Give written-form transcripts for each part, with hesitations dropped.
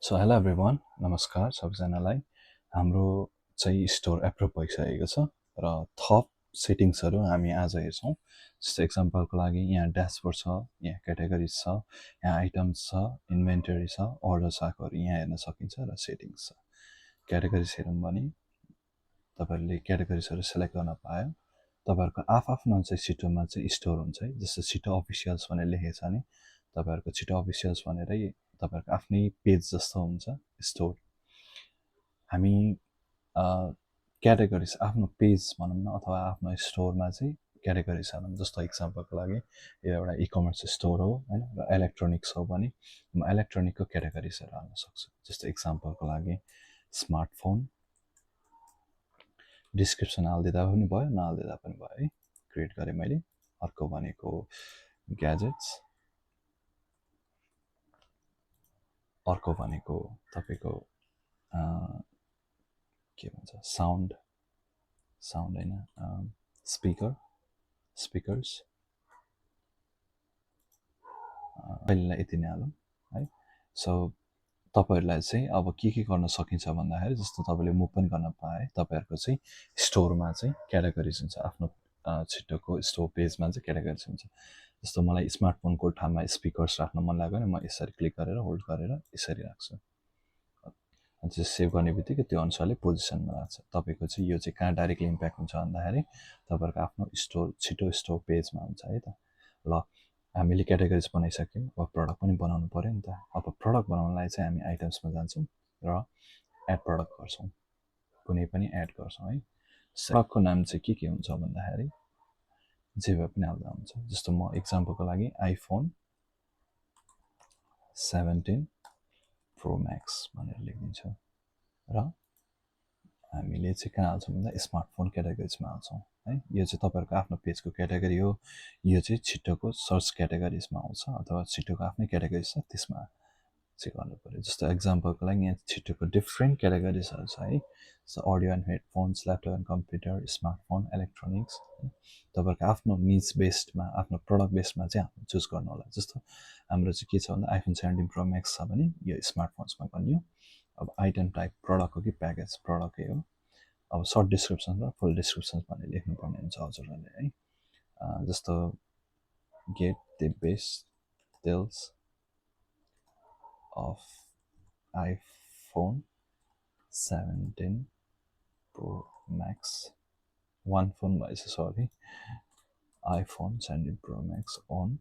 So hello everyone, नमस्कार सबैजनालाई। हाम्रो चाहिँ स्टोर एप्रुभ भइसकेको छ र थप सेटिङ्सहरू हामी आज हेर्छौँ। जस्तो एक्जाम्पलको लागि यहाँ ड्यासबोर्ड छ, यहाँ क्याटेगोरिज छ, यहाँ आइटम्स छ, इन्भेन्टरी छ, अर्डर्स आएकोहरू यहाँ हेर्न सकिन्छ र सेटिङ्स छ। क्याटेगोरिज हेरौँ भने तपाईँहरूले क्याटेगोरिजहरू सेलेक्ट गर्न पायो। तपाईँहरूको आफ्नो चाहिँ छिटोमा चाहिँ स्टोर हुन्छ है। जस्तो छिटो अफिसियल्स भनेर लेखेको छ भने तपाईँहरूको छिटो अफिसियल्स भनेरै तपाईँहरूको आफ्नै पेज जस्तो हुन्छ स्टोर। हामी क्याटेगोरिज आफ्नो पेज भनौँ न अथवा आफ्नो स्टोरमा चाहिँ क्याटेगोरिज हालौँ। जस्तो इक्जाम्पलको लागि यो एउटा इकमर्स स्टोर हो होइन, र इलेक्ट्रोनिक्स हो भने म इलेक्ट्रोनिकको क्याटेगोरिजहरू हाल्न सक्छु। जस्तो इक्जाम्पलको लागि स्मार्टफोन, डिस्क्रिप्सन हालिदिँदा पनि भयो, नहालिदिँदा पनि भयो है। क्रिएट गरेँ मैले। अर्को भनेको ग्याजेट्स, अर्को भनेको तपाईँको के भन्छ साउन्ड होइन, स्पिकर्स अहिलेलाई यति नै हालौँ है। सो तपाईँहरूलाई चाहिँ अब के गर्न सकिन्छ भन्दाखेरि जस्तो तपाईँले मुभ पनि गर्न पाए तपाईँहरूको चाहिँ स्टोरमा चाहिँ क्याटेगोरिज हुन्छ। आफ्नो छिटोको स्टोर पेजमा चाहिँ क्याटेगोरिज हुन्छ। जस्तो मलाई स्मार्टफोनको ठाउँमा स्पिकर्स राख्न मन लाग्यो भने म यसरी क्लिक गरेर होल्ड गरेर यसरी राख्छु। त्यो सेभ गर्ने बित्तिकै त्यो अनुसारले पोजिसनमा राख्छ। तपाईँको चाहिँ यो चाहिँ कहाँ डाइरेक्टली इम्प्याक्ट हुन्छ भन्दाखेरि तपाईँहरूको आफ्नो स्टोर छिटो स्टोर पेजमा हुन्छ है त। ल हामीले क्याटेगोरिज बनाइसक्यौँ, अब प्रडक्ट पनि बनाउनु पऱ्यो नि त। अब प्रडक्ट बनाउनलाई चाहिँ हामी आइटम्समा जान्छौँ र एड प्रडक्ट गर्छौँ, कुनै पनि एड गर्छौँ है। प्रडक्टको नाम चाहिँ के हुन्छ भन्दाखेरि जे भए पनि हाल्दा हुन्छ। जस्तो म इक्जाम्पलको लागि आइफोन 17 प्रो म्याक्स भनेर लेखिदिन्छु र हामीले चाहिँ कहाँ हाल्छौँ भन्दा स्मार्टफोन क्याटेगोरिजमा हाल्छौँ है। यो चाहिँ तपाईँहरूको आफ्नो पेजको क्याटेगोरी हो। यो चाहिँ छिटोको सर्च क्याटेगोरिजमा आउँछ अथवा छिटोको आफ्नै क्याटेगोरी छ त्यसमा चाहिँ गर्नु पऱ्यो। जस्तो एक्जाम्पलको लागि यहाँ छिटोको डिफ्रेन्ट क्याटेगोरिजहरू छ है। जस्तो audio and headphones, laptop and computer, smartphone, electronics. तपाईँहरूको आफ्नो निज बेस्डमा आफ्नो प्रडक्ट बेस्डमा चाहिँ हामी चुज गर्नु होला। जस्तो हाम्रो चाहिँ के छ भन्दा आइफोन 17 प्रो म्याक्स छ भने यो स्मार्टफोन्समा गनियो। अब आइटम टाइप प्रडक्ट हो कि प्याकेज, प्रडक्टै हो। अब सर्ट डिस्क्रिप्सन र फुल डिस्क्रिप्सन भनेर लेख्नुपर्ने हुन्छ हजुरहरूले है। जस्तो get the best deals of iPhone 17 Pro Max, one phone भएछ sorry, iPhone 17 Pro Max on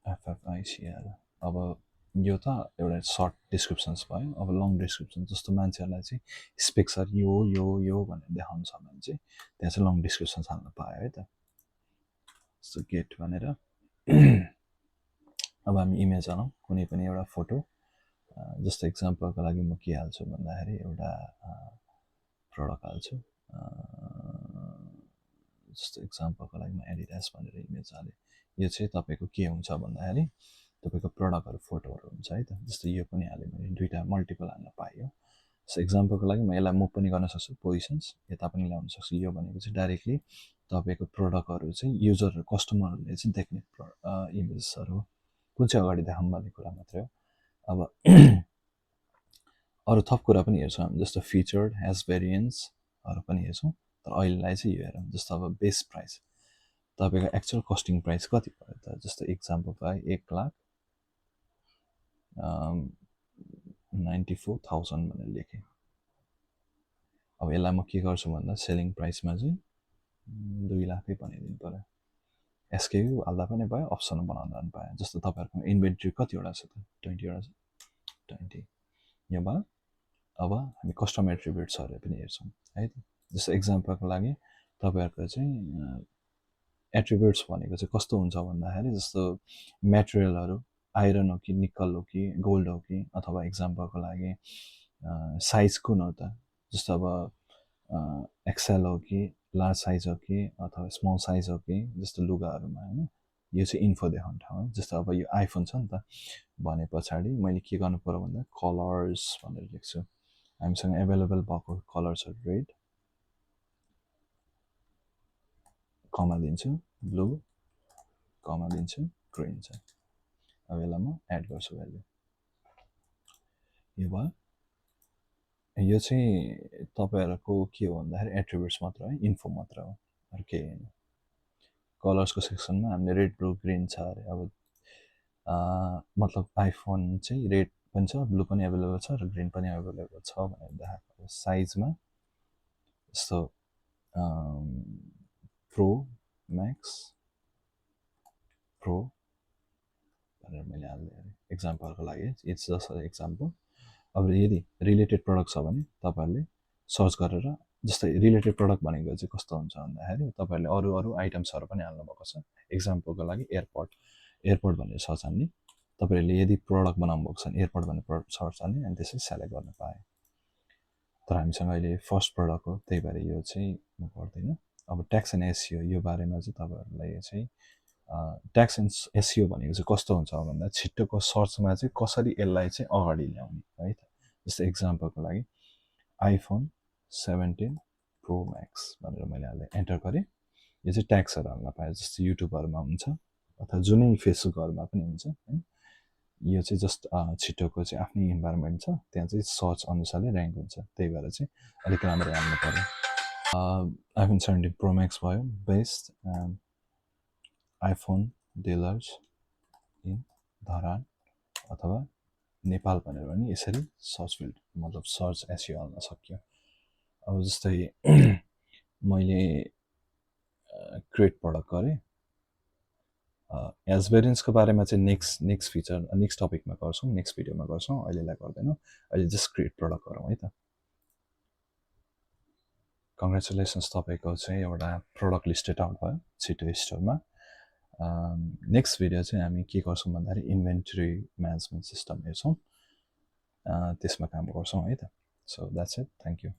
FFICL। अब यो त एउटा सर्ट डिस्क्रिप्सन्स भयो। अब लङ डिस्क्रिप्सन जस्तो मान्छेहरूलाई चाहिँ स्पेक्सहरू यो भनेर देखाउनु छ भने चाहिँ त्यहाँ चाहिँ लङ डिस्क्रिप्सन्स हाल्नु पायो है त। जस्तो गेट भनेर अब हामी इमेज हालौँ, कुनै पनि एउटा फोटो। जस्तो इक्जाम्पलको लागि म के हाल्छु भन्दाखेरि एउटा प्रडक्ट हाल्छु। जस्तो इक्जाम्पलको लागि म एडिडास भनेर इमेज हालेँ। यो चाहिँ तपाईँको के हुन्छ भन्दाखेरि तपाईँको प्रडक्टहरू फोटोहरू हुन्छ है त। जस्तो यो पनि हाल्यो भने दुईवटा मल्टिपल हाल्न पाइयो। सो इक्जाम्पलको लागि म यसलाई मुभ पनि गर्न सक्छु, पोजिसन्स यता पनि ल्याउन सक्छु। यो भनेको चाहिँ डाइरेक्टली तपाईँको प्रडक्टहरू चाहिँ युजरहरू कस्टमरहरूले चाहिँ देख्ने इमेजेसहरू कुन चाहिँ अगाडि देखाउँ भन्ने कुरा मात्रै हो। अब अरू थप कुरा पनि हेर्छौँ हामी। जस्तो फिचर्ड, हेज भेरिएन्सहरू पनि हेर्छौँ। तर अहिलेलाई चाहिँ यो हेरौँ। जस्तो अब बेस्ट प्राइस, तपाईँको एक्चुअल कस्टिङ प्राइस कति भयो त। जस्तो इक्जाम्पलको लागि 1,94,000 भनेर लेखेँ। अब यसलाई म के गर्छु भन्दा सेलिङ प्राइसमा चाहिँ 2 लाखै बनाइदिनु पऱ्यो। एसकेयु हाल्दा पनि भयो, अप्सन बनाउँदा पनि भयो। जस्तो तपाईँहरूको इन्भेन्ट्री कतिवटा छ त, 20वटा छ, 20 यो भयो। अब हामी कस्टम एट्रिब्युट्सहरू पनि हेर्छौँ है त। जस्तो इक्जाम्पलको लागि तपाईँहरूको चाहिँ एट्रिब्युट्स भनेको चाहिँ कस्तो हुन्छ भन्दाखेरि जस्तो मेटेरियलहरू आइरन हो कि निकल हो कि गोल्ड हो कि, अथवा इक्जाम्पलको लागि साइज कुन हो त। जस्तो अब एक्सेल हो कि लार्ज साइज हो कि अथवा स्मल साइज हो कि, जस्तो लुगाहरूमा होइन। यो चाहिँ इन्फो देखाउने ठाउँ है। जस्तो अब यो आइफोन छ नि त भने पछाडि मैले के गर्नु पऱ्यो भन्दा कलर्स भनेर लेख्छु। हामीसँग एभाइलेबल भएको कलर्सहरू रेड, कमा दिन्छु ब्लू, कमा दिन्छु ग्रिन छ। अब यसलाई म एड गर्छु भ्याल्यु यो भयो यो चाहिँ तपाईँहरूको के हो भन्दाखेरि एट्रिब्युट्स मात्र है इन्फो मात्र हो अरू केही होइन कलर्सको सेक्सनमा हामीले रेड ब्लू ग्रिन छ अरे अब मतलब आइफोन चाहिँ रेड पनि छ ब्लू पनि एभाइलेबल छ र ग्रिन पनि एभाइलेबल छ भनेर देखाएको साइजमा यस्तो प्रो म्याक्स प्रो भनेर मैले हाल्दै अरे एक्जाम्पलको लागि इट्स जस्ट एक्जाम्पल अब यदि रिलेटेड प्रडक्ट छ भने तपाईँहरूले सर्च गरेर जस्तै रिलेटेड प्रडक्ट भनेको चाहिँ कस्तो हुन्छ भन्दाखेरि तपाईँहरूले अरू अरू आइटम्सहरू पनि हाल्नुभएको छ एक्जाम्पलको लागि एयरपोर्ट भनेर सर्च हान्ने तपाईँहरूले यदि प्रडक्ट बनाउनु भएको छ भने एयरपोर्ट भन्ने प्रडक्ट सर्च हान्ने अनि त्यसरी सेलेक्ट गर्न पाएँ तर हामीसँग अहिले फर्स्ट प्रडक्ट हो त्यही भएर यो चाहिँ म गर्दिनँ अब ट्याक्स एन्ड एसइओ यो बारेमा चाहिँ तपाईँहरूलाई चाहिँ ट्याक्स एन्ड एसइओ भनेको चाहिँ कस्तो हुन्छ भन्दा छिट्टोको सर्चमा चाहिँ कसरी यसलाई चाहिँ अगाडि ल्याउने है त जस्तै एक्जाम्पलको लागि आइफोन 17 प्रो म्याक्स भनेर मैले हालेँ एन्टर गरेँ यो चाहिँ ट्याक्सहरू हाल्न पाएँ जस्तै युट्युबहरूमा हुन्छ अथवा जुनै फेसबुकहरूमा पनि हुन्छ है यो चाहिँ जस्ट छिटोको चाहिँ आफ्नै इन्भाइरोमेन्ट छ त्यहाँ चाहिँ सर्च अनुसारले ऱ्याङ्क हुन्छ त्यही भएर चाहिँ अलिक राम्रो हाल्नु पऱ्यो आइफोन 17 प्रो म्याक्स भयो best iPhone dealers in Dharan अथवा नेपाल भनेर पनि यसरी सर्च फिल्ड मतलब सर्च एसइओ हाल्न सक्यो अब जस्तै मैले क्रिएट प्रडक्ट गरेँ एज भेरिएन्सको बारेमा चाहिँ नेक्स्ट फिचर नेक्स्ट टपिकमा गर्छौँ नेक्स्ट भिडियोमा गर्छौँ अहिलेलाई गर्दैनौँ अहिले जस्ट क्रिएट प्रडक्ट गरौँ है त कङ्ग्रेचुलेसन्स तपाईँको चाहिँ एउटा प्रडक्ट लिस्टेड आउट भयो छिटो स्टोरमा नेक्स्ट भिडियो चाहिँ हामी के गर्छौँ भन्दाखेरि इन्भेन्ट्री म्यानेजमेन्ट सिस्टम हेर्छौँ त्यसमा काम गर्छौँ है त so that's it thank you